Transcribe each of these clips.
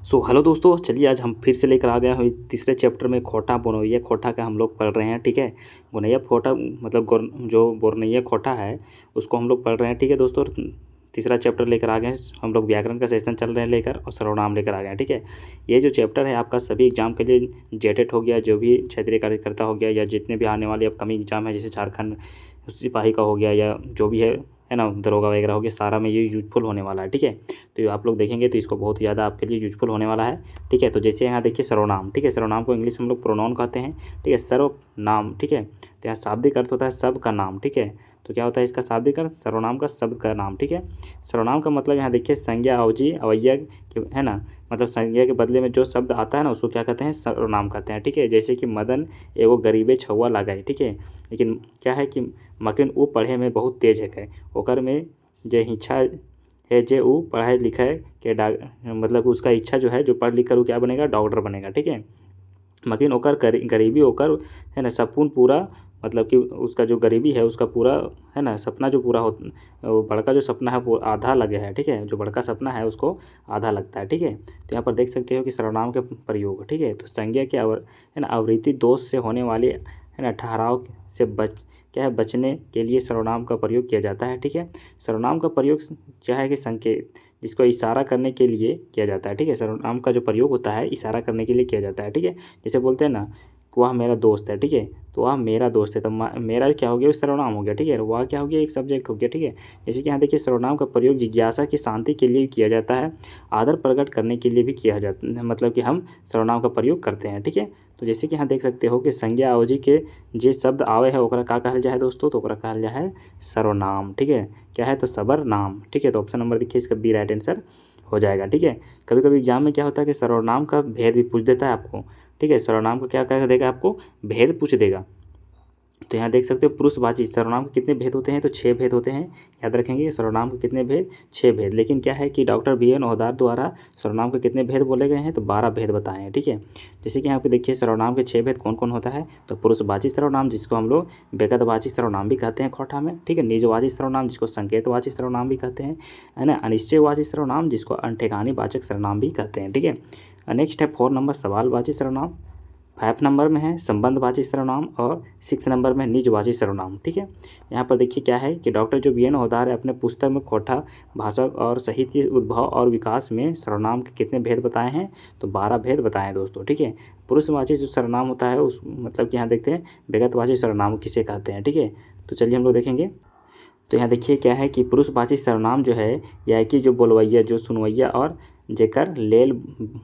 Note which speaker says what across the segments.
Speaker 1: So hello दोस्तों, चलिए आज हम फिर से लेकर आ गए हैं तीसरे चैप्टर में खोटा बोरनैया खोटा का हम लोग पढ़ रहे हैं। ठीक है, बोरनैया खोटा मतलब जो बोरनैया खोटा है उसको हम लोग पढ़ रहे हैं। ठीक है दोस्तों, तीसरा चैप्टर लेकर आ गए हैं हम लोग। व्याकरण का सेशन चल रहे हैं लेकर और सर्वनाम लेकर आ गए हैं। ठीक है, ये जो चैप्टर है आपका सभी एग्जाम के लिए जेटेट हो गया, जो भी क्षेत्रीय कार्यकर्ता हो गया, या जितने भी आने वाले अपकमिंग एग्जाम है जैसे झारखंड सिपाही का हो गया या जो भी है ना, दरोगा वगैरह हो गया, सारा में ये यूजफुल होने वाला है। ठीक है, तो ये आप लोग देखेंगे तो इसको बहुत ज़्यादा आपके लिए यूजफुल होने वाला है। ठीक है, तो जैसे यहाँ देखिए सर्वनाम। ठीक है, सर्वनाम को इंग्लिश में हम लोग प्रोनाउन कहते हैं। ठीक है, सर्वनाम। ठीक है, तो यहाँ शाब्दिक अर्थ होता है सब का नाम। ठीक है, तो क्या होता है इसका शाब्दिक अर्थ? सर्वनाम का शब्द का नाम। ठीक है, सर्वनाम का मतलब यहाँ देखिए संज्ञा, अवजी, अवयव है ना, मतलब संज्ञा के बदले में जो शब्द आता है ना उसको क्या कहते हैं? सर्वनाम कहते हैं। ठीक है, जैसे कि मदन एगो गरीबे छुआ लगाए। ठीक है, लेकिन क्या है कि मकिन ऊ पढ़े में बहुत तेज है, ओकर में जे इच्छा है जे ऊ पढ़ाई लिखाई के मतलब उसका इच्छा जो है, जो पढ़ लिख कर वो क्या बनेगा? डॉक्टर बनेगा। ठीक है, मकिन ओकर गरीबी ओकर है ना सपून पूरा, मतलब कि उसका जो गरीबी है उसका पूरा है ना सपना जो पूरा हो, वो बड़का जो सपना है वो आधा लगे है। ठीक है, जो बड़का सपना है उसको आधा लगता है। ठीक है, तो यहाँ पर देख सकते हो कि सर्वनाम के प्रयोग। ठीक है, तो संज्ञा के है ना आवृत्ति दोष से होने वाली है ना ठहराव से बचने के लिए सर्वनाम का प्रयोग किया जाता है। ठीक है, सर्वनाम का प्रयोग क्या है कि संकेत जिसको इशारा करने के लिए किया जाता है। ठीक है, सर्वनाम का जो प्रयोग होता है इशारा करने के लिए किया जाता है। ठीक है, जैसे बोलते हैं ना वह मेरा दोस्त है। ठीक है, तो वह मेरा दोस्त है, तो मेरा क्या हो गया? सर्वनाम हो गया। ठीक है, वह क्या हो गया? एक सब्जेक्ट हो गया। ठीक है, जैसे कि यहाँ देखिए सर्वनाम का प्रयोग जिज्ञासा की शांति के लिए किया जाता है, आदर प्रकट करने के लिए भी किया जाता है, मतलब कि हम सर्वनाम का प्रयोग करते हैं। ठीक है, तो जैसे कि यहाँ देख सकते हो कि संज्ञा अवधि के जे शब्द आवे है ओकरा का कहल जाए दोस्तों? तो ओकरा कहल जाए सर्वनाम। ठीक है, क्या है? तो सबर नाम। ठीक है, तो ऑप्शन नंबर देखिए इसका बी राइट आंसर हो जाएगा। ठीक है, कभी कभी एग्जाम में क्या होता है कि सर्वनाम का भेद भी पूछ देता है आपको। ठीक है, सर्वनाम का क्या कह देगा आपको? भेद पूछ देगा। तो यहाँ देख सकते हो पुरुषवाची सर्वनाम के कितने भेद होते हैं? तो 6 भेद होते हैं। याद रखेंगे सर्वनाम के कितने भेद? 6 भेद। लेकिन क्या है कि डॉक्टर BN ओहदार द्वारा सर्वनाम के कितने भेद बोले गए हैं? तो 12 भेद बताए हैं। ठीक है, जैसे कि यहाँ पे देखिए सर्वनाम के 6 भेद कौन कौन होता है? तो पुरुषवाची सर्वनाम जिसको हम लोग व्यक्तवाची सर्वनाम भी कहते हैं खोटा में। ठीक है, निजवाची सर्वनाम जिसको संकेतवाची सर्वनाम भी कहते हैं, है ना। अनिश्चयवाची सर्वनाम जिसको अनठेकानी वाचक सर्वनाम भी कहते हैं। ठीक है, नेक्स्ट है 4 नंबर सवालवाची सर्वनाम, 5 नंबर में है संबंधवाची सर्वनाम और 6 नंबर में निजवाची सर्वनाम। ठीक है, यहाँ पर देखिए क्या है कि डॉक्टर जो BN ओहदार है अपने पुस्तक में खोटा भाषा और साहित्य उद्भव और विकास में सर्वनाम के कितने भेद बताए हैं? तो 12 भेद बताए हैं दोस्तों। ठीक है, पुरुषवाची जो सर्वनाम होता है उस मतलब कि यहाँ देखते हैं व्यक्तवाची सर्वनाम किसे कहते हैं। ठीक है, तो चलिए हम लोग देखेंगे। तो यहाँ देखिए क्या है कि पुरुषवाची सर्वनाम जो है यह कि जो बोलवैया, जो सुनवैया और जेकर लेल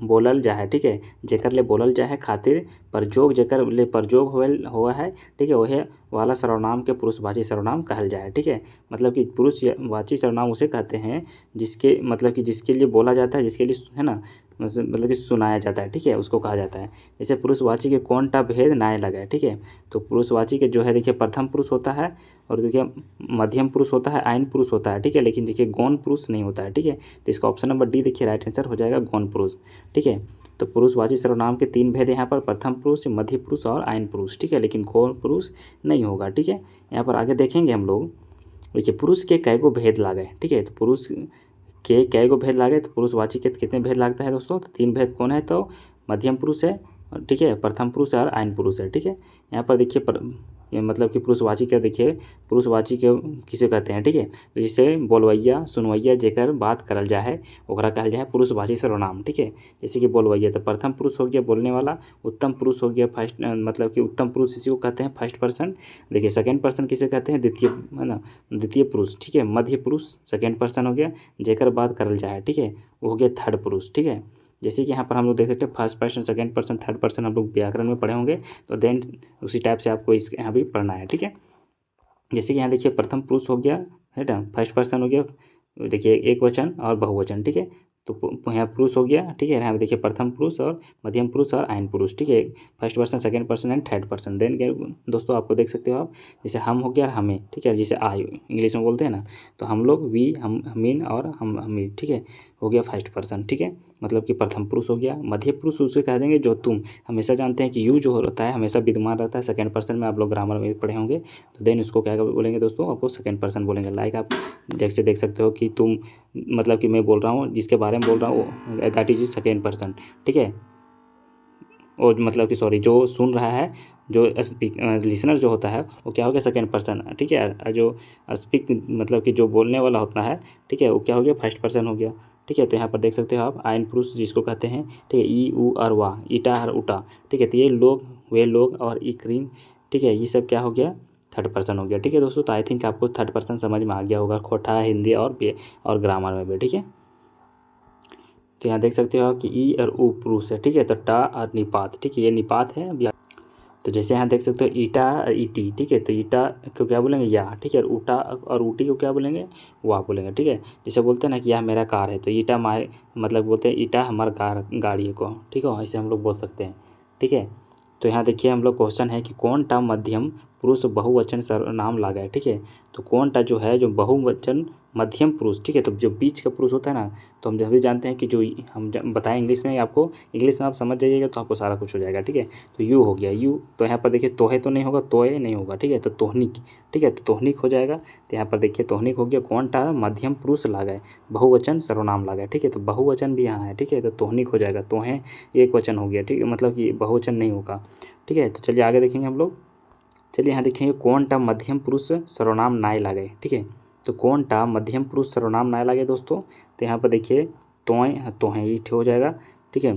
Speaker 1: बोलल जा है। ठीक है, जेकर ले बोलल जा है खातिर प्रयोग, जेकर ले प्रयोग हुआ है। ठीक है, वह वाला सर्वनाम के पुरुषवाची सर्वनाम कहल जाए। ठीक है, मतलब कि पुरुषवाची सर्वनाम उसे कहते हैं जिसके मतलब कि जिसके लिए बोला जाता है, जिसके लिए है ना मतलब कि सुनाया जाता है। ठीक है, उसको कहा जाता है। जैसे पुरुषवाची के कौन टा भेद नाय लगे। ठीक है, तो पुरुषवाची के जो है देखिए प्रथम पुरुष होता है और देखिए मध्यम पुरुष होता है, आयन पुरुष होता है। ठीक है, लेकिन देखिए गौण पुरुष नहीं होता है। ठीक है, तो इसका ऑप्शन नंबर डी देखिए राइट आंसर हो जाएगा, गौण पुरुष। ठीक है, तो पुरुषवाची सर्वनाम के 3 भेद यहाँ पर, प्रथम पुरुष, मध्य पुरुष और आयन पुरुष। ठीक है, लेकिन गौण पुरुष नहीं होगा। ठीक है, यहाँ पर आगे देखेंगे हम लोग। देखिए पुरुष के कई गो भेद लागे। ठीक है, तो पुरुष के कई गो भेद लागे, तो पुरुषवाची के कितने भेद लगता है दोस्तों? तो 3 भेद कौन है? तो मध्यम पुरुष है, ठीक है, प्रथम पुरुष है और आयन पुरुष है। ठीक है, यहाँ पर देखिए ये मतलब कि पुरुषवाची का देखिए पुरुषवाची के किसे कहते हैं? ठीक है, तो जिसे बोलवैया, सुनवैया जेकर बात करल जा है ओकरा कहल जाए पुरुषवाची सर्वनाम। ठीक है, जैसे कि बोलवैया तो प्रथम पुरुष हो गया बोलने वाला, उत्तम पुरुष हो गया फर्स्ट, मतलब कि उत्तम पुरुष इसी को कहते हैं फर्स्ट पर्सन। देखिए सेकेंड पर्सन किसे कहते हैं? द्वितीय, है ना, द्वितीय पुरुष। ठीक है, मध्य पुरुष सेकेंड पर्सन हो गया, जेकर बात करल जाए। ठीक है, वो हो गया थर्ड पुरुष। ठीक है, जैसे कि यहाँ पर हम लोग देख सकते हैं first person, second person, third person हम लोग व्याकरण में पढ़े होंगे, तो देन उसी टाइप से आपको इस यहाँ भी पढ़ना है। ठीक है, जैसे कि यहाँ देखिए प्रथम पुरुष हो गया, है ना, फर्स्ट पर्सन हो गया, देखिए एक वचन और बहुवचन। ठीक है, तो यहाँ पुरुष हो गया। ठीक है, यहाँ पे देखिए प्रथम पुरुष और मध्यम पुरुष और आयन पुरुष। ठीक है, first person, second person and third person. Then दोस्तों आपको देख सकते हो आप, जैसे हम हो गया और हमें। ठीक है, जैसे आई इंग्लिश में बोलते हैं ना, तो हम लोग, वी, हमीन और हमी। ठीक है, हो गया फर्स्ट पर्सन। ठीक है, मतलब कि प्रथम पुरुष हो गया। मध्य पुरुष उसे कह देंगे जो तुम। हमेशा जानते हैं कि यू जो होता है हमेशा विद्यमान रहता है सेकंड पर्सन में, आप लोग ग्रामर में भी पढ़े होंगे। तो देन उसको क्या बोलेंगे दोस्तों? आपको सेकंड पर्सन बोलेंगे। लाइक आप जैसे देख सकते हो कि तुम मतलब कि मैं बोल रहा हूँ जिसके बारे में बोल रहा हूँ दैट इज सेकेंड पर्सन, ठीक है। और मतलब कि सॉरी, जो सुन रहा है, जो लिसनर जो होता है वो क्या हो गया, सेकेंड पर्सन, ठीक है। जो स्पीक मतलब कि जो बोलने वाला होता है, ठीक है, वो क्या हो गया, फर्स्ट पर्सन हो गया, ठीक है। तो यहाँ पर देख सकते हो आप आइन पुरुष जिसको कहते हैं, ठीक है, ई ऊ और वाह, ईटा और उटा, ठीक है। तो ये लोग, वे लोग और इक्रीन, ठीक है, ये सब क्या हो गया, थर्ड पर्सन हो गया, ठीक है दोस्तों। तो आई थिंक आपको थर्ड पर्सन समझ में आ गया होगा, खोटा हिंदी और ग्रामर में भी, ठीक है। तो यहाँ देख सकते हो कि ई और ऊ पुरुष है, ठीक है। तो टा और निपात, ठीक है, ये निपात है। अभी तो जैसे यहाँ देख सकते हो ईटा और ईटी, ठीक है। तो ईटा को क्या बोलेंगे, या, ठीक है। और ऊटा और ऊटी को क्या बोलेंगे, वाह बोलेंगे, ठीक है। जैसे बोलते हैं ना कि यह मेरा कार है, तो ईटा माए, मतलब बोलते हैं ईटा हमारा कार, गाड़ी को, ठीक है, ऐसे हम लोग बोल सकते हैं, ठीक है। तो यहाँ देखिए हम लोग क्वेश्चन है कि कौन टा मध्यम पुरुष बहुवचन सर्वनाम लागा, ठीक है। तो कौन टा जो है, जो बहुवचन मध्यम पुरुष, ठीक है। तो जो बीच का पुरुष होता है ना, तो हम सभी जानते हैं कि जो हम बताएं इंग्लिश में, आपको इंग्लिश में आप समझ जाइएगा तो आपको सारा कुछ हो जाएगा, ठीक है। तो यू हो गया, यू। तो यहाँ पर देखिए तोहे तो नहीं होगा, तोय नहीं होगा, ठीक है। तो तोहनिक, ठीक है, तो तोहनिक हो जाएगा। तो यहाँ पर देखिए तोहनिक हो गया, कौन टा मध्यम पुरुष लागा, बहुवचन सर्वनाम लागा, ठीक है। तो बहुवचन भी यहाँ है, ठीक है। तो तोहनिक हो जाएगा, तोहें एक वचन हो गया, ठीक है, मतलब कि बहुवचन नहीं होगा, ठीक है। तो चलिए आगे देखेंगे हम लोग। चलिए यहाँ देखेंगे कौन टा मध्यम पुरुष सर्वनाम नाय लागे, ठीक है। तो कौन टा मध्यम पुरुष सर्वनाम नाय लागे दोस्तों। तो यहाँ पर देखिए तोय, तोहें ये हो जाएगा, ठीक है।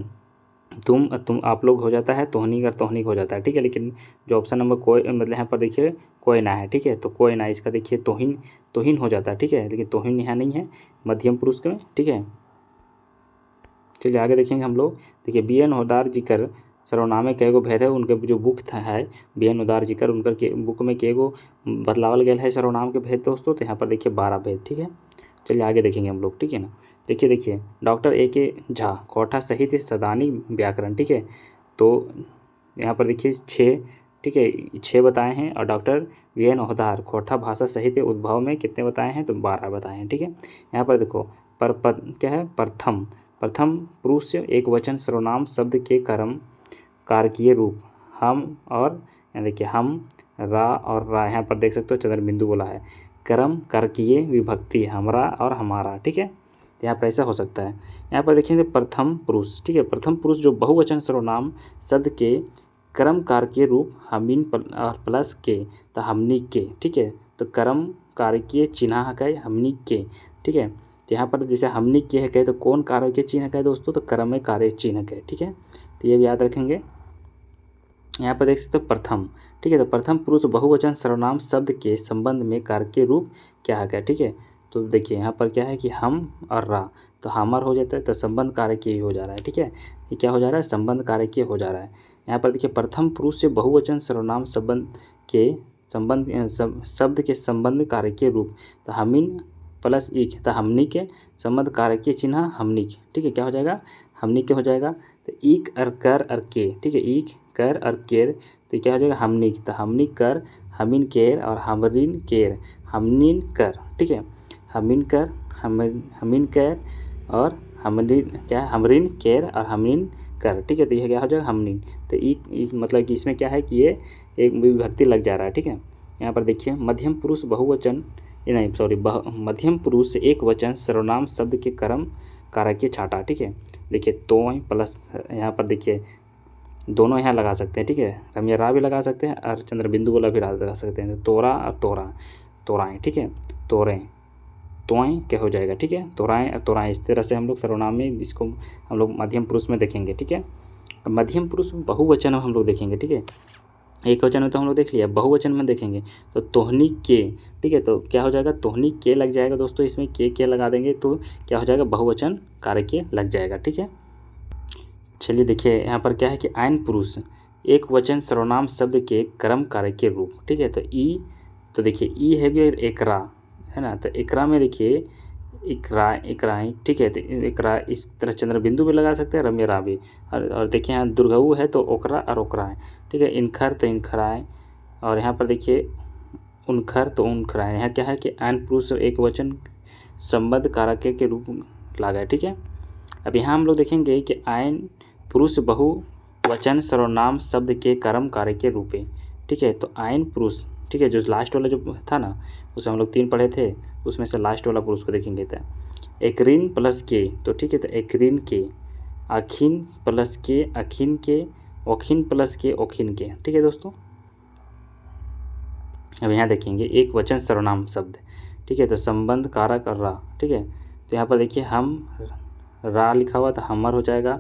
Speaker 1: तुम आप लोग हो जाता है, तोहनी का तोहनिक हो जाता है, ठीक है। लेकिन जो ऑप्शन नंबर कोई, मतलब यहाँ पर देखिए कोई ना है, ठीक है। तो कोई ना, इसका देखिए तोहिन, तोहिन हो जाता है, ठीक है। लेकिन तोहिन यहाँ नहीं है मध्यम पुरुष में, ठीक है। चलिए आगे देखेंगे हम लोग। देखिए बी एन होदार जिक्र सर्वनामे कएगो भेद है, उनके जो बुक है बी एन होदार जिक्र, उनकर के बुक में कएगो बतलावल गया है सर्वनाम के भेद दोस्तों। तो यहाँ पर देखिए 12 भेद, ठीक है। चलिए आगे देखेंगे हम लोग, ठीक है ना। देखिए डॉक्टर ए के झा कोठा सहित सदानी व्याकरण, ठीक है। तो यहाँ पर देखिए 6, ठीक है, 6 बताए हैं। और डॉक्टर वी एन ओहदार खोटा भाषा सहित उद्भव में कितने बताए हैं, तो 12 बताए हैं, ठीक है। यहाँ पर देखो पर पद क्या है, प्रथम, प्रथम पुरुष एक वचन सर्वनाम शब्द के कर्म कारकीय रूप हम और, यहाँ देखिए हम, रा और रा, यहाँ पर देख सकते हो चंद्र बिंदु बोला है, कर्म कारकीय विभक्ति हमरा और हमारा, ठीक है। यहाँ पर ऐसा हो सकता है। यहाँ पर देखेंगे प्रथम पुरुष, ठीक है। प्रथम पुरुष जो बहुवचन सर्वनाम शब्द के कर्म कारकीय रूप हमिन और प्लस के, तो हमनी के, ठीक है। तो कर्म कारकीय चिन्ह है हमनी के, ठीक है। तो यहाँ पर जैसे हमनी के है कहे, तो कौन कार्य के चिन्ह है दोस्तों, तो कर्म में कार्य चिन्ह है, ठीक है। तो ये भी याद रखेंगे। यहाँ पर देख सकते हो प्रथम, ठीक है। तो प्रथम पुरुष बहुवचन सर्वनाम शब्द के संबंध में कारकीय रूप क्या है, ठीक है। तो देखिए यहाँ पर क्या है कि हम और रा, तो हमर हो जाता है, तो संबंध कारकीय हो जा रहा है, ठीक है। ये क्या हो जा रहा है, संबंध कारकीय हो जा रहा है। यहाँ पर देखिए प्रथम पुरुष से बहुवचन सर्वनाम शब्द के संबंध कारकीय रूप, तो हमिन प्लस इक, तो हमनी के संबंध कारकीय चिन्ह हमनी के, ठीक है। क्या हो जाएगा, हमनी के हो जाएगा। तो ईक और कर और के, ठीक है, ईक कर और केर, तो क्या हो जाएगा हमनी, तो हमनी कर, हमिन केर और हमरिन केर, हमनिन कर, ठीक है। हमिन कर, हमिन कर और हमरिन क्या है, हमरिन केर और हमनिन कर, ठीक है। तो यह क्या हो जाएगा हमनिन। तो एक मतलब कि इसमें क्या है कि ये एक विभक्ति लग जा रहा है, ठीक है। यहाँ पर देखिए मध्यम पुरुष बहुवचन, नहीं सॉरी, मध्यम पुरुष से एक वचन सर्वनाम शब्द के कर्म कारकीय छाटा, ठीक है। देखिए तो प्लस यहाँ पर देखिए दोनों यहाँ लगा सकते हैं, ठीक है। रमिया रा भी लगा सकते हैं और चंद्र बिंदु वाला भी लगा सकते हैं। तो तोरा और तोरा, तोराएँ, ठीक है, तोरें, तोएँ क्या हो जाएगा, ठीक है, तोराएँ और तोराएँ। इस तरह से हम लोग सर्वनाम में जिसको हम लोग मध्यम पुरुष में देखेंगे, ठीक है। मध्यम पुरुष बहुवचन में हम लोग देखेंगे, ठीक है। एक वचन में तो हम लोग देख लिया, बहुवचन में देखेंगे तो तोहनी के, ठीक है। तो क्या हो जाएगा, तोहनी के लग जाएगा दोस्तों, इसमें के लगा देंगे तो क्या हो जाएगा, बहुवचन कारकीय लग जाएगा, ठीक है। चलिए देखिए यहाँ पर क्या है कि आयन पुरुष एक वचन सर्वनाम शब्द के कर्म कारकीय रूप, ठीक है। तो ई, तो देखिए ई है गया एकरा, है ना। तो एकरा में देखिए इकरा, इकराएँ, ठीक है। तो इकरा इस तरह चंद्र बिंदु भी लगा सकते हैं, रमेरा भी। और देखिए यहाँ दुर्गऊ है तो ओकरा और ओकराएँ, ठीक है। इनखर तो इनखराएँ, और यहाँ पर देखिए उनखर तो उनखराएँ। यहाँ क्या है कि आयन पुरुष एक वचन संबंध कारक के रूप लागा है, ठीक है। अब यहाँ हम लोग देखेंगे कि आयन पुरुष बहुवचन सर्वनाम शब्द के कर्म कार्य के रूपे, ठीक है। तो आयन पुरुष, ठीक है, जो लास्ट वाला जो था ना, उसमें हम लोग 3 पढ़े थे, उसमें से लास्ट वाला पुरुष को देखेंगे। तो एकरिन प्लस के, तो ठीक है, तो एकरिन के, अखिन प्लस के अखिन के, ओखिन प्लस के ओखिन के, ठीक है दोस्तों। अब यहाँ देखेंगे एक वचन सर्वनाम शब्द, ठीक है, तो संबंध कारक और रा, ठीक है, तो यहाँ पर देखिए हम रा लिखा हुआ तो हमर हो जाएगा,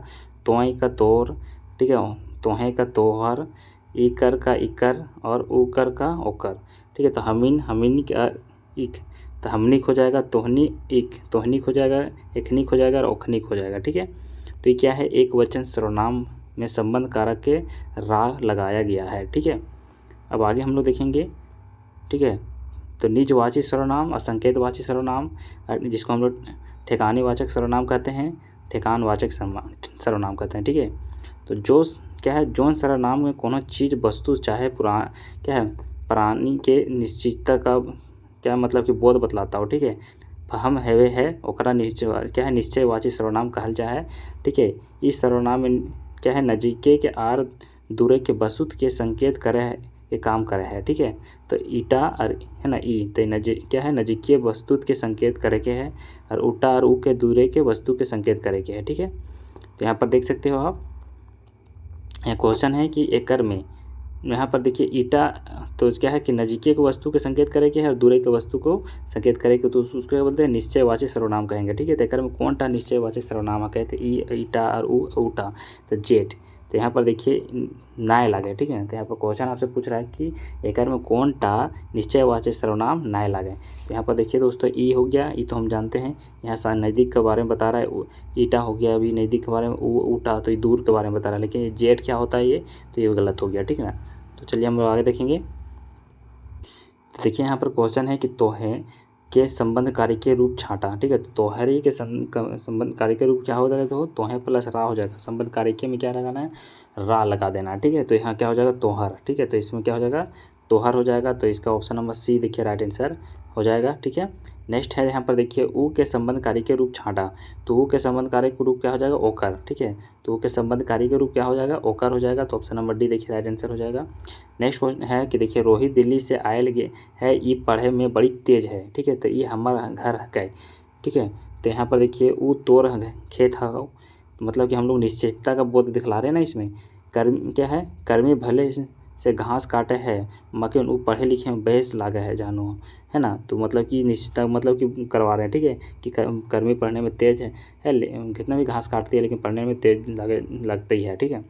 Speaker 1: तोय का तोर, ठीक है, तोहे का तोहर, इकर का इकर और उकर का ओकर, ठीक है, तो हमीन हमीनी का इक, तो हमनिक हो जाएगा, तोहनी इक, तोहनिक हो जाएगा, एखनिक हो जाएगा और ओखनिक हो जाएगा, ठीक है। तो ये क्या है, एक वचन सर्वनाम में संबंध कारक के रा लगाया गया है, ठीक है। अब आगे हम लोग देखेंगे, ठीक है, तो निजवाची सर्वनाम और संकेतवाची सर्वनाम, जिसको हम लोग ठिकानेवाचक सर्वनाम कहते हैं, ठिकानवाचक सर्वनाम कहते हैं, ठीक है। तो जो क्या है, जौन सर्वनाम में कोनो चीज़ वस्तु चाहे क्या है प्राणी के निश्चितता का क्या मतलब कि बोध बतलाता हो, ठीक है। हम हेवे है ओकरा निश्चय क्या है, निश्चयवाची सर्वनाम कहल जा है, ठीक है। इस सर्वनाम में क्या है, नजीके के आर दूरे के वस्तु के संकेत करे है, ये काम करे है, ठीक है। तो ईटा और है ना ई, तो क्या है, नजीकीय वस्तु के संकेत करे के है, और उटा और ऊ के दूरे के वस्तु के संकेत करे के है, ठीक है। तो यहाँ पर देख सकते हो आप, यहाँ क्वेश्चन है कि एकर में, यहाँ पर देखिए ईटा, तो क्या है कि नजीकीय को वस्तु के संकेत करे के है और दूरे के वस्तु को संकेत करे के, तो उसको क्या बोलते हैं, निश्चयवाची सर्वनाम कहेंगे, ठीक है। तो एकर में कौन टा निश्चयवाची सर्वनाम कहते, ई ईटा और ऊ ऊटा, तो जेट। तो यहाँ पर देखिए नाय लागे, ठीक है। तो यहाँ पर क्वेश्चन आपसे पूछ रहा है कि एकर में कौन टा निश्चयवाची सर्वनाम नाय लागे। तो यहाँ पर देखिए दोस्तों, ई हो गया, ई तो हम जानते हैं, यहाँ नज़दीक के बारे में बता रहा है, ईटा हो गया, अभी नज़दीक के बारे में, ऊटा तो ये दूर के बारे में बता रहा है, लेकिन जेट क्या होता है ये, तो ये गलत हो गया, ठीक है ना। तो चलिए हम लोग आगे देखेंगे। तो देखिए यहाँ पर क्वेश्चन है कि तोहे के संबंध कार्य के रूप छाटा, ठीक है। तो तोहरे के संबंध कार्य के रूप क्या हो जाएगा, तो तोहे प्लस रा हो जाएगा, संबंध कार्य के में क्या लगाना है, रा लगा देना है, ठीक है। तो यहाँ क्या हो जाएगा, तोहर, ठीक है। तो इसमें क्या हो जाएगा, तोहर हो जाएगा, तो इसका ऑप्शन नंबर सी देखिए राइट आंसर हो जाएगा, ठीक है। नेक्स्ट है यहाँ पर देखिए ऊ के संबंध कार्य के रूप छाटा, तो ऊ के संबंध कार्य के रूप क्या हो जाएगा, ओकर, ठीक है। तो ऊ के संबंध कार्य के रूप क्या हो जाएगा, ओकर हो जाएगा, तो ऑप्शन नंबर डी देखिए राइट आंसर हो जाएगा। नेक्स्ट क्वेश्चन है कि देखिए रोहित दिल्ली से आयल है, ये पढ़े में बड़ी तेज है, ठीक है। तो ये हमारा घर है, ठीक है। तो यहाँ पर देखिए ऊ तोर खेत है, मतलब कि हम लोग निश्चितता का बोध दिखला रहे हैं ना इसमें। कर्म क्या है, कर्मी भले से घास काटे है, मकिन ऊ पढ़े लिखे में बहस लागे है जानो, है ना। तो मतलब कि निश्चितता मतलब कि करवा रहे हैं, ठीक है, कि कर्मी पढ़ने में तेज है कितना भी घास काटती है लेकिन पढ़ने में तेज लगती है, ठीक है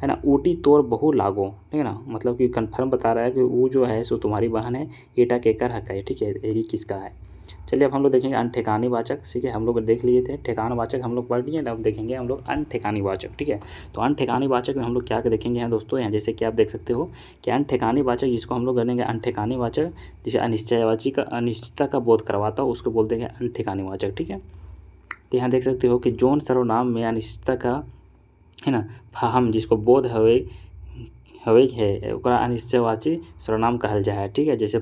Speaker 1: ना। ऊटी तोर बहु लागो, ठीक है ना, मतलब कि कन्फर्म बता रहा है कि वो जो है सो तुम्हारी बहन है, ईटा केकर हक है, ठीक है, ये किसका है। चलिए अब हम लोग देखेंगे अनठिकानी वाचक, ठीक है। हम लोग देख लिए थे ठिकाना वाचक, हम लोग पढ़ लिए, अब देखेंगे हम लोग अनठिकानी वाचक, ठीक है। तो अनठिकानी वाचक में हम लोग क्या देखेंगे यहाँ दोस्तों, यहाँ जैसे कि आप देख सकते हो कि अनठिकानी वाचक जिसको हम लोग करेंगे अनठिकानी वाचक, जिसे अनिश्चयवाची का अनिश्चितता का बोध करवाता हो उसको बोलते हैं अनठिकानी वाचक, ठीक है। तो यहाँ देख सकते हो कि जौन सर्वनाम में अनिश्चितता का है ना फाहम जिसको बोध हवे है ओकरा अनिश्चयवाची सर्वनाम कहल जा है, ठीक है। जैसे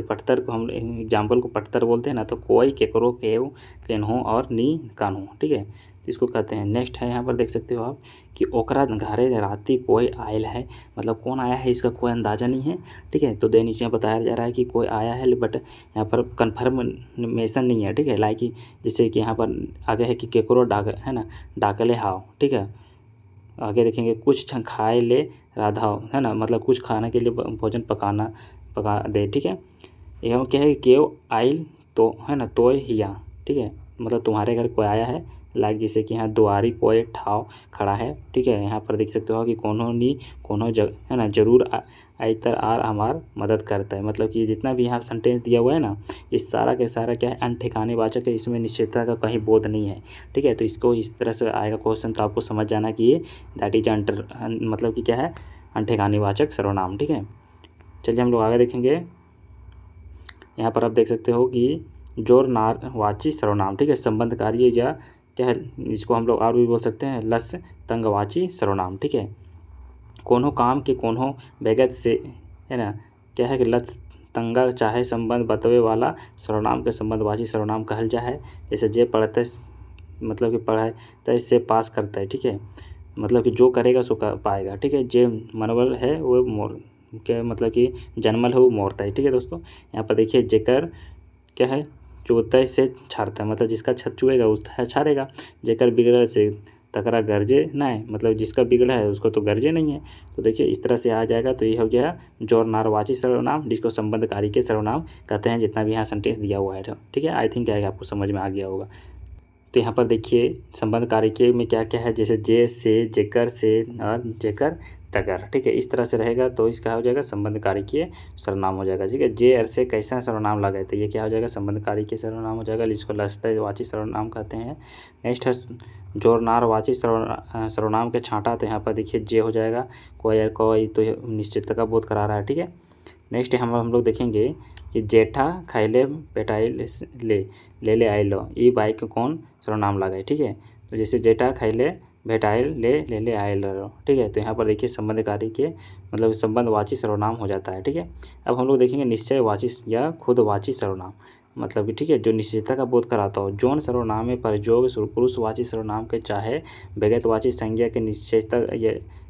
Speaker 1: पठतर को हम एग्जाम्पल को पठतर बोलते हैं ना, तो कोई केकरो केव केनहो और नी कानहो, ठीक है, तो इसको कहते हैं। नेक्स्ट है यहाँ पर देख सकते हो आप कि ओकरा घरे राती कोई आयल है, मतलब कौन आया है इसका कोई अंदाज़ा नहीं है, ठीक है। तो देन इसे बताया जा रहा है कि कोई आया है, बट यहाँ पर कन्फर्मेशन नहीं है, ठीक है। लाइक जैसे कि यहाँ पर आगे है कि केकरो है ना डाकले हाव, ठीक है। आगे देखेंगे कुछ खाए ले राधा, है ना, मतलब कुछ खाने के लिए भोजन पका दे, ठीक है। यहाँ क्या है केव आइल तो है ना तो हिया, ठीक है, मतलब तुम्हारे घर कोई आया है, लाइक जैसे कि यहाँ दुआरी कोई ठाव खड़ा है, ठीक है। यहाँ पर देख सकते हो कि कोनो है ना जरूर आइतर आर हमार मदद करता है, मतलब कि जितना भी यहाँ सेंटेंस दिया हुआ है ना ये सारा के सारा क्या है अनठिकाने वाचक है, इसमें निश्चितता का कहीं बोध नहीं है, ठीक है। तो इसको इस तरह से आएगा क्वेश्चन, तो आपको समझ जाना कि ये दैट इज मतलब कि क्या है अनठिकाने वाचक सर्वनाम, ठीक है। चलिए हम लोग आगे देखेंगे। यहाँ पर आप देख सकते हो कि जोर नारवाची सर्वनाम, ठीक है, संबंध कार्य या क्या है जिसको हम लोग और भी बोल सकते हैं लस तंगवाची सर्वनाम, ठीक है। कोनो काम के कोनो बेगत से है ना क्या है कि लत तंगा चाहे संबंध बतवे वाला सर्वनाम के संबंधवाची सर्वनाम कहल जा है। जैसे जे पढ़ते मतलब कि पढ़ाई तय से पास करता है, ठीक है, मतलब कि जो करेगा सो कर पाएगा, ठीक है। जे मनवल है वो मोर क्या मतलब कि जन्मल है वो मोरता है, ठीक है दोस्तों। यहाँ पर देखिए जेकर क्या है चुवतै से छाड़ता, मतलब जिसका छत चुएगा उस छाड़ेगा। जेकर बिगड़ल से तकरा गर्जे नहीं, मतलब जिसका बिगड़ा है उसको तो गर्जे नहीं है। तो देखिए इस तरह से आ जाएगा। तो ये हो गया जोर नारवाची सर्वनाम, जिसको संबंधकारी के सर्वनाम कहते हैं। जितना भी यहाँ सेंटेंस दिया हुआ है, ठीक है, आई थिंक आपको समझ में आ गया होगा। तो यहाँ पर देखिए संबंध कारक में क्या क्या है, जैसे जे से, जेकर से और जेकर तगर, ठीक है, इस तरह से रहेगा। तो इसका हो जाएगा संबंध कारकीय सर्वनाम हो जाएगा, ठीक है। जे अर से कैसा सर्वनाम लगाए, तो ये क्या हो जाएगा संबंध कारकीय सर्वनाम हो जाएगा, जिसको लसतवाची सर्वनाम कहते हैं। नेक्स्ट है जोरनारवाची सर्वनाम के छांटा, तो यहाँ पर देखिए जे हो जाएगा। कोई तो निश्चितता का बोध करा रहा है, ठीक है। नेक्स्ट हम लोग देखेंगे कि जेठा खाइले पेटाइल ले आइलो, ई बाइक कौन सर्वनाम लगाए, ठीक है। तो जैसे जेठा खाइले भेटाइल ले आइल, ठीक है। तो यहाँ पर देखिए संबंधकारी के मतलब संबंधवाची सर्वनाम हो जाता है, ठीक है। अब हम लोग देखेंगे निश्चयवाची या खुदवाची सर्वनाम, मतलब कि ठीक है जो निश्चितता का बोध कराता हो। जौन सर्वनाम में प्रयोग पुरुषवाची सर्वनाम के चाहे विगतवाची संज्ञा के निश्चयता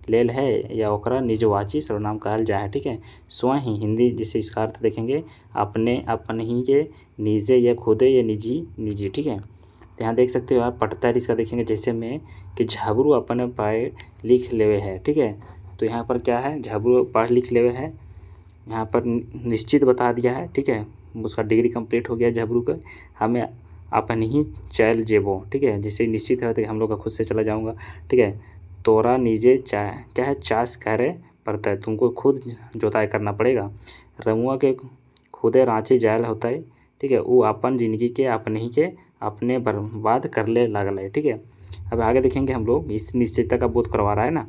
Speaker 1: लेल है या ओकरा निजवाची सर्वनाम कहल जाए, ठीक है। स्वयं ही हिंदी जिसे इसका अर्थ देखेंगे अपने, अपन ही के, निजे या खुदे या निजी, ठीक है। तो यहाँ देख सकते हो आप पटता इसका देखेंगे जैसे में कि झाबरू अपने पाए लिख लेवे है, ठीक है। तो यहाँ पर क्या है, झाबरू पढ़ लिख लेवे है, यहाँ पर निश्चित बता दिया है, ठीक है। उसका डिग्री कंप्लीट हो गया झाबरू का। हमें अपन ही चल जेबो, ठीक है, जैसे निश्चित है तो हम लोग का खुद से चला जाऊँगा, ठीक है। तोरा नीचे क्या है चास करे पड़ता है, तुमको खुद जोताई करना पड़ेगा। रमुआ के खुदे रांची जायल होता है, ठीक है। वो अपन जिंदगी के अपने ही के अपने बर्बाद कर ले लगल है, ठीक है। अब आगे देखेंगे हम लोग, इस निश्चितता का बोध करवा रहा है ना।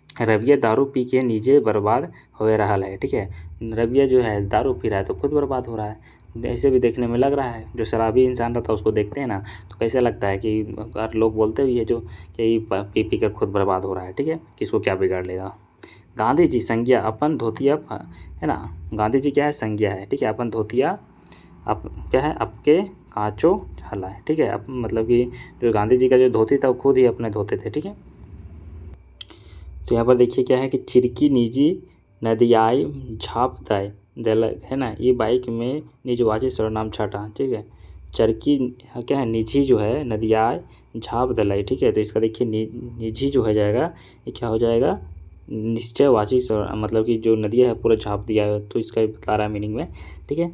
Speaker 1: रबिया दारू पी के नीचे बर्बाद हो रहा है, ठीक है। रबिया जो है दारू पी रहा है तो खुद बर्बाद हो रहा है, ऐसे भी देखने में लग रहा है। जो शराबी इंसान रहता है उसको देखते हैं ना तो कैसे लगता है कि अगर लोग बोलते भी है जो कि पी कर खुद बर्बाद हो रहा है, ठीक है, किसको क्या बिगाड़ लेगा। गांधी जी संज्ञा अपन धोतिया है ना, गांधी जी क्या है संज्ञा है, ठीक है। अपन धोतिया अब क्या है आपके कांचो हला है, ठीक है। अब मतलब कि जो गांधी जी का जो धोती था वो खुद ही अपने धोते थे, ठीक है। तो यहाँ पर देखिए क्या है कि चिरकी निजी नदियाई झाप दाय दल है ना, ये बाइक में निजवाची सर्वनाम छाटा, ठीक है। चरकी क्या है निजी जो है नदियाई झाप दलाई, ठीक है। तो इसका देखिए निजी जो है जाएगा ये क्या हो जाएगा निश्चयवाची मतलब कि जो नदिया है पूरा झाप दिया है, तो इसका बता रहा है मीनिंग में, ठीक है।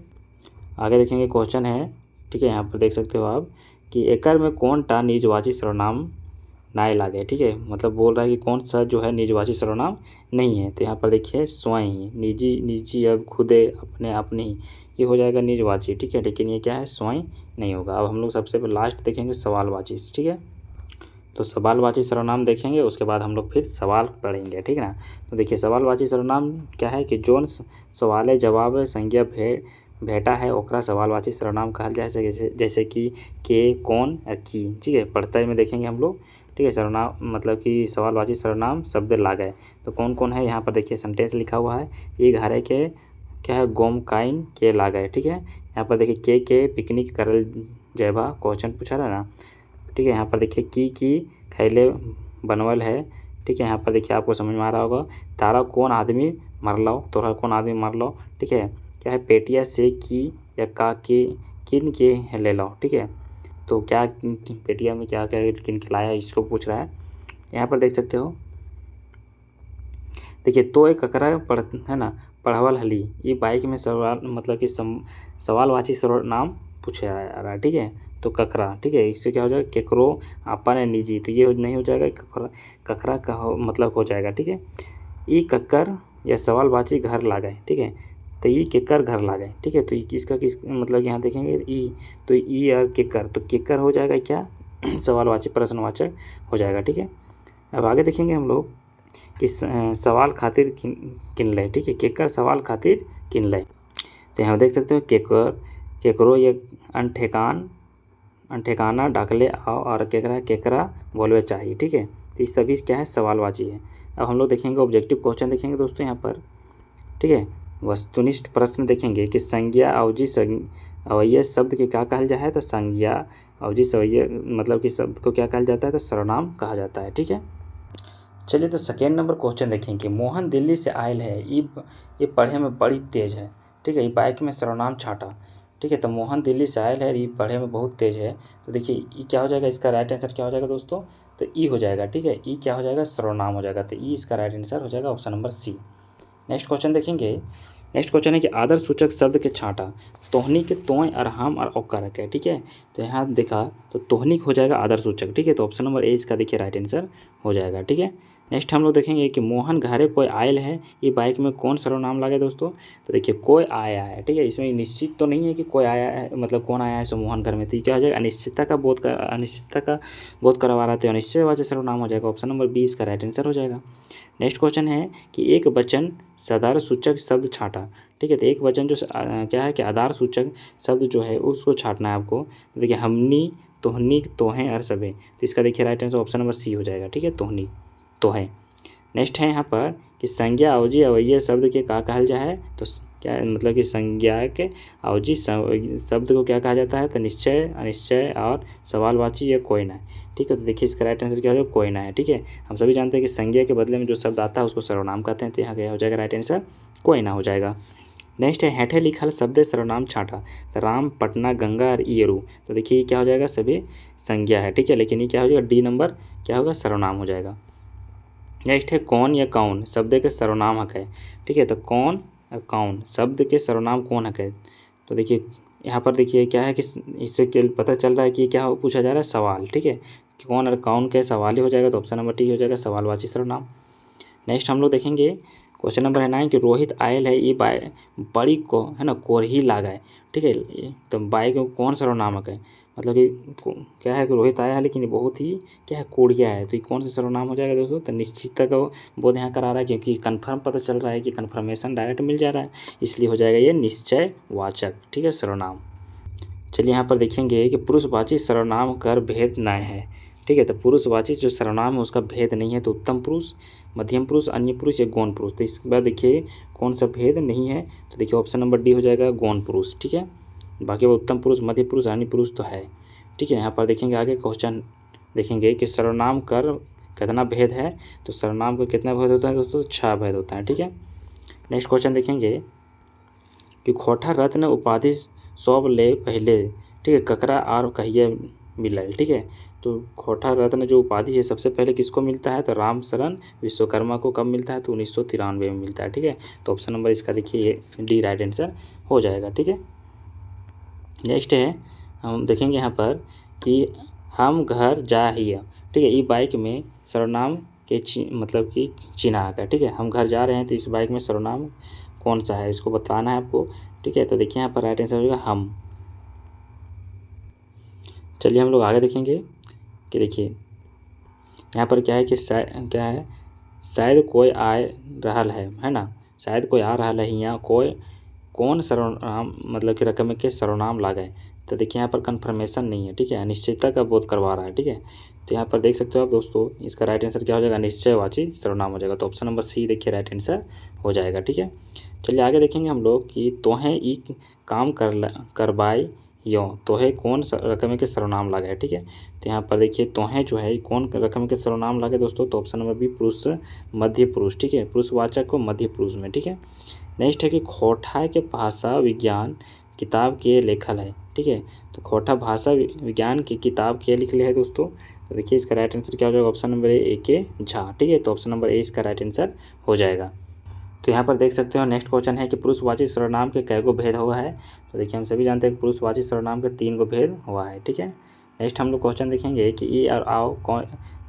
Speaker 1: आगे देखेंगे क्वेश्चन है, ठीक है। यहाँ पर देख सकते हो आप कि एकर में कौन टा निजवाची सर्वनाम नाय लागे, ठीक है, मतलब बोल रहा है कि कौन सा जो है निजवाची सर्वनाम नहीं है। तो यहाँ पर देखिए स्वयं ही, निजी अब खुदे अपने अपनी, ये हो जाएगा निजवाची, ठीक है। लेकिन ये क्या है स्वयं नहीं होगा। अब हम लोग सबसे पहले लास्ट देखेंगे सवालवाची, ठीक है। तो सवालवाची सर्वनाम देखेंगे उसके बाद हम लोग फिर सवाल पढ़ेंगे, ठीक है ना। तो देखिए सवालवाची सर्वनाम क्या है कि जोन सवाल जवाब संज्ञा भेटा है ओकरा सवालवाची सर्वनाम कहल जाए, जैसे कि के, कौन, की, ठीक है। पढ़ते में देखेंगे हम लोग, ठीक है। सर्वनाम मतलब कि सवालवाची सर्वनाम शब्द लागे तो कौन कौन है, यहाँ पर देखिए सेंटेंस लिखा हुआ है। ये घरे के क्या है गोमकाइन के लागे, ठीक है। यहाँ पर देखिए के पिकनिक करल जयबा क्वेश्चन पूछा रहा ना, ठीक है। यहाँ पर देखिए की खैले बनवल है, ठीक है। यहाँ पर देखिए आपको समझ में आ रहा होगा। तारा कौन आदमी मरलो, तोरा कौन आदमी मरलो, ठीक है। क्या है पेटिया से की या का के किन के ले लो, ठीक है। तो क्या पेटिया में क्या क्या किन के लाया इसको पूछ रहा है। यहाँ पर देख सकते हो देखिए तो एक ककरा पढ़ है ना पढ़ावल हली, ये बाइक में सवाल मतलब कि सवालवाची सर्वनाम पूछे आ रहा है, ठीक है। तो ककरा, ठीक है, इससे क्या हो जाएगा केकरो अपन है निजी, तो ये नहीं हो जाएगा ककरा का मतलब हो जाएगा, ठीक है। ई कक्कर या सवालवाची घर लागे, ठीक है। तो ई केकर घर लागे, ठीक है। तो इसका किस मतलब यहाँ देखेंगे ई, तो ई और केकर, तो केकर हो जाएगा क्या सवालवाची प्रश्नवाचक हो जाएगा, ठीक है। अब आगे देखेंगे हम लोग कि सवाल खातिर किन ले, ठीक है। केकर सवाल खातिर किन ले, तो यहाँ देख सकते हो केकरो ये अनठेकाना डाकले आओ और केकरा बोलवे चाहिए, ठीक है। तो इस सभी क्या है सवालवाची है। अब हम लोग देखेंगे ऑब्जेक्टिव क्वेश्चन देखेंगे दोस्तों यहाँ पर, ठीक है। वस्तुनिष्ठ प्रश्न देखेंगे कि संज्ञा अवजी अवयय शब्द के क्या कहल जाता है, तो संज्ञा अवजी अवयय मतलब कि शब्द को क्या कहल जाता है, तो सर्वनाम कहा जाता है, ठीक है। चलिए तो सेकेंड नंबर क्वेश्चन देखेंगे। मोहन दिल्ली से आयल है, ये पढ़े में बड़ी तेज है, ठीक है। ये बाइक में सर्वनाम छाटा, ठीक है। तो मोहन दिल्ली से आयल है, ये पढ़े में बहुत तेज है। तो देखिए ई क्या हो जाएगा, इसका राइट आंसर क्या हो जाएगा दोस्तों, तो ई हो जाएगा। ठीक है, ई क्या हो जाएगा, सर्वनाम हो जाएगा। तो ई इसका राइट आंसर हो जाएगा option number C. Next question देखेंगे। नेक्स्ट क्वेश्चन है कि आदर सूचक शब्द के छांटा तोहनी के तोय अरहम और औकारक है। ठीक है, तो यहाँ देखा तो तोहनी हो जाएगा आदर सूचक। ठीक है, तो ऑप्शन नंबर ए इसका देखिए राइट आंसर हो जाएगा। ठीक है, नेक्स्ट हम लोग देखेंगे कि मोहन घरे कोई आयल है, ये बाइक में कौन सर्वनाम लगे दोस्तों, तो देखिए कोई आया है। ठीक है, इसमें निश्चित तो नहीं है कि कोई आया है, मतलब कौन आया है सो मोहन घर में, तो क्या हो जाएगा, अनिश्चितता का बोध करवा रहा था, अनिश्चयवाची सर्वनाम हो जाएगा। ऑप्शन नंबर बी इसका राइट आंसर हो जाएगा। नेक्स्ट क्वेश्चन है कि एक वचन सदार सूचक शब्द छांटा। ठीक है, तो एक वचन जो क्या है कि आधार सूचक शब्द जो है उसको छांटना है आपको। तो देखिए हमनी, तोहनी, तोहें और सबे, तो इसका देखिए right answer option number C हो जाएगा। ठीक है, तोहनी, तोहें। नेक्स्ट है यहाँ पर कि संज्ञा अवजी अवयय शब्द के का कहल जा है, तो क्या मतलब कि संज्ञा के अवजी शब्द को क्या कहा जाता है, तो निश्चय, अनिश्चय और सवालवाची या कोई ना। ठीक है, तो देखिए इसका राइट आंसर क्या हो जाएगा, कोई ना है। ठीक है, हम सभी जानते हैं कि संज्ञा के बदले में जो शब्द आता है उसको सर्वनाम कहते हैं, तो यहाँ क्या हो जाएगा राइट आंसर कोई ना हो जाएगा। नेक्स्ट है हेठे लिखल शब्द सर्वनाम छांटा, तो राम, पटना, गंगा और ईयरू, तो देखिए ये क्या हो जाएगा, सभी संज्ञा है। ठीक है, लेकिन ये क्या हो जाएगा, डी नंबर क्या होगा, सर्वनाम हो जाएगा। नेक्स्ट है कौन या कौन शब्द के सर्वनाम हक है। ठीक है, तो कौन और कौन शब्द के सर्वनाम कौन हक है, तो देखिए यहाँ पर देखिए क्या है कि इससे पता चल रहा है कि क्या पूछा जा रहा है, सवाल। ठीक है, कौन और कौन के सवाल ही हो जाएगा, तो ऑप्शन नंबर टी हो जाएगा, सवालवाची सर्वनाम। नेक्स्ट हम लोग देखेंगे क्वेश्चन नंबर है 9 कि रोहित आयल है, ये बड़ी को है ना कोरही लागा है। ठीक है, तो बाई को कौन सर्वनामक है, मतलब कि क्या है कि रोहित आया है लेकिन ये बहुत ही क्या है, कोढ़िया है, तो ये कौन सा सर्वनाम हो जाएगा दोस्तों, तो निश्चितता का बोध यहाँ करा रहा है, क्योंकि कन्फर्म पता चल रहा है कि कन्फर्मेशन डायरेक्ट मिल जा रहा है, इसलिए हो जाएगा ये निश्चयवाचक। ठीक है, सर्वनाम। चलिए यहाँ पर देखेंगे कि पुरुषवाची सर्वनाम कर भेद न है। ठीक है, तो पुरुषवाची जो सर्वनाम है उसका भेद नहीं है, तो उत्तम पुरुष, मध्यम पुरुष, अन्य पुरुष या गौण पुरुष, तो इसके बाद देखिए कौन सा भेद नहीं है, तो देखिए ऑप्शन नंबर डी हो जाएगा, गौण पुरुष। ठीक है, बाकी वो उत्तम पुरुष, मध्य पुरुष, अन्य पुरुष तो है। ठीक है, यहाँ पर देखेंगे आगे क्वेश्चन देखेंगे कि सर्वनाम कर कितना भेद है, तो सर्वनाम का कितना भेद होता है दोस्तों, 6 भेद होता है। ठीक है, नेक्स्ट क्वेश्चन देखेंगे कि खोटा रत्न उपाधि सब ले पहले, ठीक है, ककरा और कहिए मिलल। ठीक है, तो खोटा रत्न जो उपाधि है सबसे पहले किसको मिलता है, तो राम शरण विश्वकर्मा को कब मिलता है, तो 1993 में मिलता है। ठीक है, तो ऑप्शन नंबर इसका देखिए डी राइट आंसर हो जाएगा। ठीक है, नेक्स्ट है हम देखेंगे यहाँ पर कि हम घर जा हिया। ठीक है, ये बाइक में सर्वनाम के मतलब कि चिन्ह का। ठीक है, हम घर जा रहे हैं, तो इस बाइक में सर्वनाम कौन सा है इसको बताना है आपको। ठीक है, तो देखिए यहाँ पर राइट आंसर होगा हम। चलिए हम लोग आगे देखेंगे कि देखिए यहाँ पर क्या है कि क्या है, शायद कोई आ रहा है ना, शायद कोई आ रहा है यहाँ, कोई कौन सर्वनाम मतलब कि रकम के सर्वनाम लागे, तो देखिए यहाँ पर कन्फर्मेशन नहीं है। ठीक है, अनिश्चितता का बोध करवा रहा है। ठीक है, तो यहाँ पर देख सकते हो आप दोस्तों, इसका राइट आंसर क्या हो जाएगा, निश्चयवाची सर्वनाम हो जाएगा, तो ऑप्शन नंबर सी देखिए राइट आंसर हो जाएगा। ठीक है, चलिए आगे देखेंगे हम लोग कि तोहें ई काम करवाई यो, तोहे कौन रकम के सर्वनाम लागे है। ठीक है, तो यहाँ पर देखिए तोहें जो है कौन रकम के सर्वनाम लागे दोस्तों, तो ऑप्शन नंबर बी पुरुष, मध्य पुरुष। ठीक है, पुरुषवाचक को मध्य पुरुष में। ठीक है, नेक्स्ट है कि खोटा के भाषा विज्ञान किताब के लेखल है। ठीक है, तो खोटा भाषा विज्ञान की किताब के लिखले है दोस्तों, तो देखिए इसका राइट आंसर क्या हो जाएगा, ऑप्शन नंबर ए के झा। ठीक है, तो ऑप्शन नंबर ए इसका राइट आंसर हो जाएगा। तो यहाँ पर देख सकते हो नेक्स्ट क्वेश्चन है कि पुरुषवाची सर्वनाम के कै गो भेद हुआ है, तो देखिए हम सभी जानते हैं कि पुरुषवाची सर्वनाम के 3 गो भेद हुआ है। ठीक है, नेक्स्ट हम लोग क्वेश्चन देखेंगे कि ई और आओ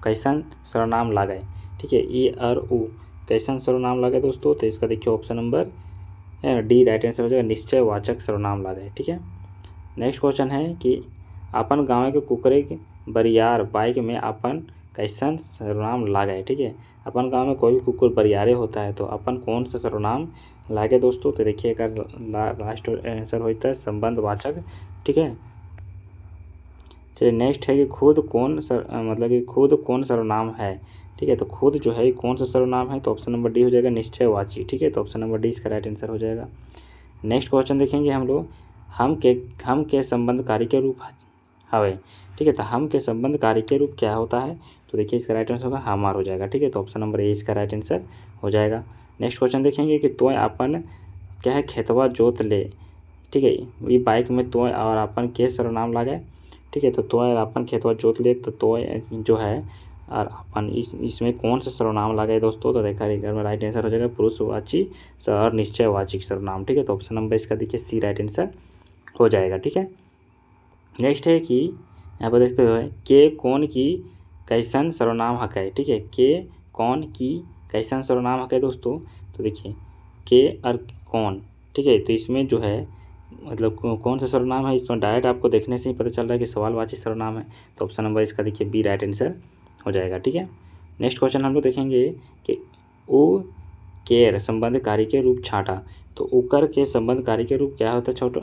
Speaker 1: कैसन सर्वनाम लागे। ठीक है, ई और उ कैसन सर्वनाम लागे दोस्तों, तो इसका देखिए option number D right answer हो जाएगा, निश्चयवाचक सर्वनाम लागे। ठीक है, नेक्स्ट क्वेश्चन है कि अपन गाँव के कुकरे बरियार बाइक में अपन कैसन सर्वनाम लागे। ठीक है, अपन गांव में कोई भी कुकुर बरियारे होता है तो अपन कौन सा सर्वनाम लागे दोस्तों, तो देखिए एक लास्ट आंसर होता है संबंधवाचक। ठीक है, चलिए नेक्स्ट है कि खुद कौन मतलब कि खुद कौन सर्वनाम है। ठीक है, तो खुद जो है कौन सा सर्वनाम है, तो ऑप्शन नंबर डी हो जाएगा, निश्चयवाची। ठीक है, तो ऑप्शन नंबर डी इसका राइट आंसर हो जाएगा। नेक्स्ट क्वेश्चन देखेंगे हम लोग, हम के संबंध कार्य के रूप हवे। ठीक है, तो हम के संबंध कार्य के रूप क्या होता है, तो देखिए इसका राइट आंसर होगा हमार हो जाएगा। ठीक है, तो ऑप्शन नंबर ए इसका राइट आंसर हो जाएगा। नेक्स्ट क्वेश्चन देखेंगे कि तो अपन क्या है खेतवा जोत ले। ठीक है। ये बाइक में तोय और अपन के सर्वनाम लागे, ठीक है। तो तोय और अपन खेतवा जोत ले, तो तोय जो है और अपन इसमें कौन सा सर्वनाम लागे दोस्तों, तो देखा इधर में राइट आंसर हो जाएगा पुरुषवाची और निश्चयवाची सर्वनाम, ठीक है। तो ऑप्शन नंबर इसका देखिए सी राइट आंसर हो जाएगा, ठीक है। नेक्स्ट है कि यहाँ पर देखते हुए के कौन की कैसन सर्वनाम हकै, ठीक है। के कौन की कैसन सर्वनाम हकै दोस्तों, तो देखिए के और कौन, ठीक है। तो इसमें जो है मतलब कौन सा सर्वनाम है, इसमें डायरेक्ट आपको देखने से ही पता चल रहा है कि सवालवाची सर्वनाम है। तो ऑप्शन नंबर इसका देखिए बी राइट आंसर हो जाएगा, ठीक है। नेक्स्ट क्वेश्चन हम लोग देखेंगे कि ओ केर संबंध कार्य के रूप छाटा, तो ओकर के संबंध कार्य के रूप क्या होता है छोटो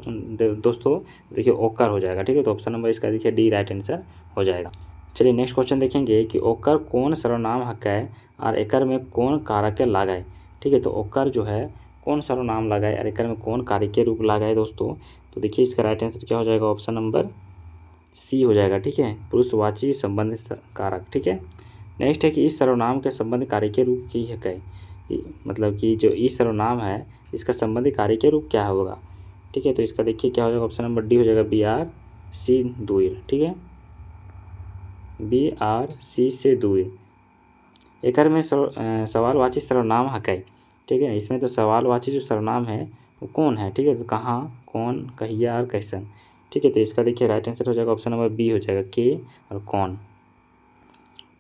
Speaker 1: दोस्तों, देखिए ओकर हो जाएगा, ठीक है। तो ऑप्शन नंबर इसका देखिए डी राइट आंसर हो जाएगा। चलिए नेक्स्ट क्वेश्चन देखेंगे कि ओकर कौन सर्वनाम हकै और एकर में कौन कारक लागे, ठीक है। तो ओकर जो है कौन सर्वनाम लगाए और एकर में कौन कार्य के रूप लगाए दोस्तों, तो देखिए इसका राइट आंसर क्या हो जाएगा, ऑप्शन नंबर सी हो जाएगा, ठीक है। पुरुषवाची संबंध कारक, ठीक है। नेक्स्ट है कि इस सर्वनाम के संबंध कार्य के रूप की है कै, मतलब कि जो इस सर्वनाम है इसका संबंधी कार्य के रूप क्या होगा, ठीक है। तो इसका देखिए क्या हो जाएगा, ऑप्शन नंबर डी हो जाएगा बी आर सी दुई, ठीक है। बी आर सी से दुई एकर में सवालवाची सर्वनाम हकै, ठीक है। इसमें तो सवालवाची जो सर्वनाम है वो कौन है, ठीक है। तो कहाँ, कौन, कहिया और कैसन, ठीक है। तो इसका देखिए राइट आंसर हो जाएगा ऑप्शन नंबर बी हो जाएगा के और कौन।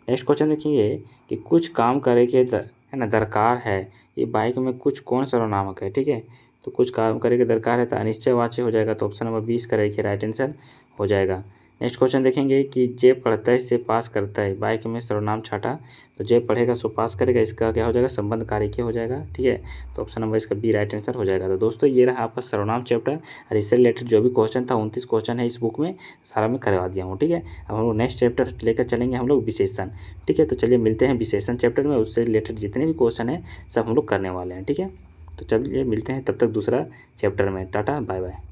Speaker 1: नेक्स्ट क्वेश्चन देखिए कि कुछ काम करे के है ना दरकार है, ये बाइक में कुछ कौन सर्वनाम है, ठीक है। तो कुछ काम करे के दरकार है तो अनिश्चयवाची हो जाएगा। तो ऑप्शन नंबर 20 का देखिए राइट आंसर हो जाएगा। नेक्स्ट क्वेश्चन देखेंगे कि जे पढ़ता है से पास करता है, बाइक में सर्वनाम छाटा, तो जे पढ़ेगा सो पास करेगा, इसका क्या हो जाएगा, संबंध कार्य के हो जाएगा, ठीक है। तो ऑप्शन नंबर इसका बी राइट आंसर हो जाएगा। तो दोस्तों ये रहा आपका सर्वनाम चैप्टर और इससे रिलेटेड जो भी क्वेश्चन था 29 क्वेश्चन है इस बुक में, सारा मैं करवा दिया हूँ, ठीक है। अब हम लोग नेक्स्ट चैप्टर लेकर चलेंगे हम लोग विशेषण, ठीक है। तो चलिए मिलते हैं विशेषण चैप्टर में, उससे रिलेटेड जितने भी क्वेश्चन हैं सब हम लोग करने वाले हैं, ठीक है। तो चलिए मिलते हैं तब तक दूसरा चैप्टर में, टाटा बाय बाय।